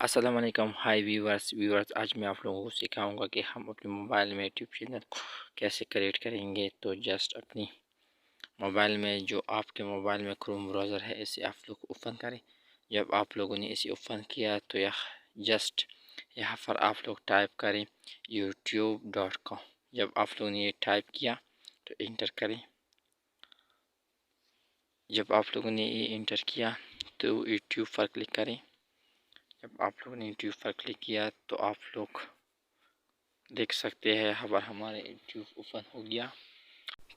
अस्सलाम वालेकुम। हाय व्यूवर्स आज मैं आप लोगों को सिखाऊंगा कि हम अपने मोबाइल में यूट्यूब चैनल को कैसे क्रिएट करेंगे। तो जस्ट अपनी मोबाइल में जो आपके मोबाइल में क्रोम ब्राउज़र है इसे आप लोग ओपन करें। जब आप लोगों ने इसे ओपन किया तो यहाँ पर आप लोग टाइप करें youtube.com। जब आप लोगों ने ये टाइप किया तो इंटर करें। जब आप लोगों ने ये इंटर किया तो यूट्यूब पर क्लिक करें। जब आप लोगों ने यूट्यूब पर क्लिक किया तो आप लोग देख सकते हैं यहाँ पर हमारे यूट्यूब ओपन हो गया।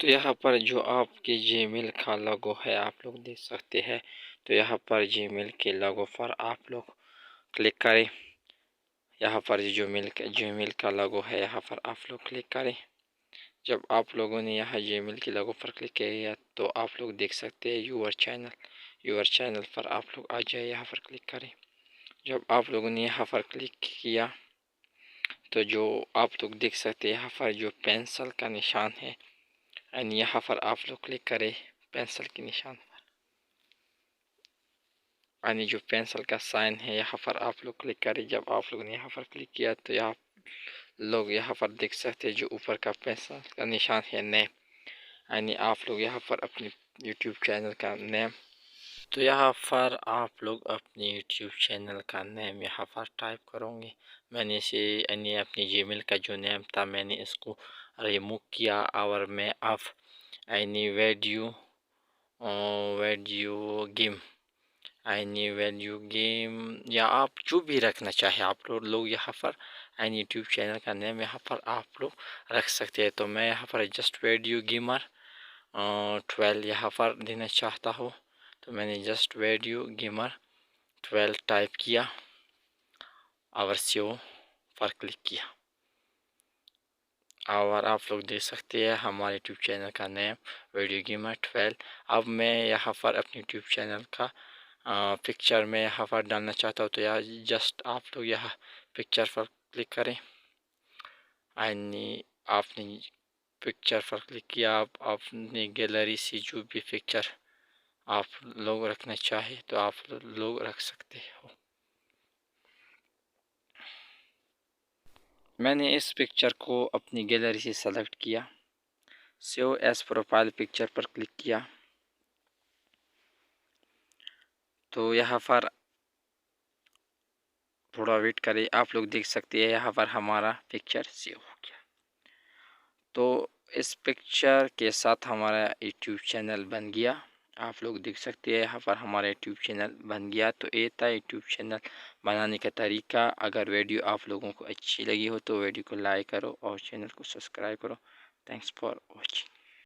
तो यहाँ पर जो आपके जीमेल का लोगो है आप लोग देख सकते हैं। तो यहाँ पर जीमेल के लोगो पर आप लोग क्लिक करें। यहाँ पर जीमेल का लोगो है यहाँ पर आप लोग क्लिक करें। जब आप लोगों ने यहाँ जीमेल के लोगो पर क्लिक किया तो आप लोग देख सकते हैं यूर चैनल पर आप लोग आ जाए। यहाँ पर क्लिक करें। जब आप लोगों ने यहाँ पर क्लिक किया तो जो आप लोग देख सकते हैं यहाँ पर जो पेंसिल का निशान है एंड यहाँ पर आप लोग क्लिक करें पेंसिल के निशान पर। यानी जो पेंसिल का साइन है यहाँ पर आप लोग क्लिक करें। जब आप लोगों ने यहाँ पर क्लिक किया तो यहाँ पर देख सकते हैं जो ऊपर का पेंसिल का निशान है नेम। यानी आप लोग यहाँ पर अपनी यूट्यूब चैनल का नेम तो यहाँ पर आप लोग अपने यूट्यूब चैनल का नेम यहाँ पर टाइप करोगे। मैंने इसे यानी अपनी जीमेल का जो नेम था मैंने इसको रिमूव किया और मैं अब यानी वैल्यू गेम या आप जो भी रखना चाहे आप लोग यहाँ पर यानी यूट्यूब चैनल का नेम यहाँ पर आप लोग रख सकते हैं। तो मैं यहाँ पर जस्ट वीडियो गेमर 12 यहाँ पर देना चाहता हूँ। तो मैंने जस्ट वीडियो गेमर 12 टाइप किया और सेव पर क्लिक किया और आप लोग देख सकते हैं हमारे यूट्यूब चैनल का नेम वीडियो गेमर 12। अब मैं यहाँ पर अपने यूट्यूब चैनल का पिक्चर में यहाँ पर डालना चाहता हूँ। तो यहाँ जस्ट आप लोग यहाँ पिक्चर पर क्लिक करें। यानी आपने पिक्चर पर क्लिक किया आप अपनी गैलरी से जो भी पिक्चर आप लोग रखना चाहे तो आप लोग रख सकते हो। मैंने इस पिक्चर को अपनी गैलरी से सेलेक्ट किया। सेव एज प्रोफाइल पिक्चर पर क्लिक किया तो यहाँ पर थोड़ा वेट करें। आप लोग देख सकते हैं यहाँ पर हमारा पिक्चर सेव हो गया। तो इस पिक्चर के साथ हमारा यूट्यूब चैनल बन गया। आप लोग देख सकते हैं यहाँ पर हमारा यूट्यूब चैनल बन गया। तो ये था यूट्यूब चैनल बनाने का तरीका। अगर वीडियो आप लोगों को अच्छी लगी हो तो वीडियो को लाइक करो और चैनल को सब्सक्राइब करो। Thanks for watching.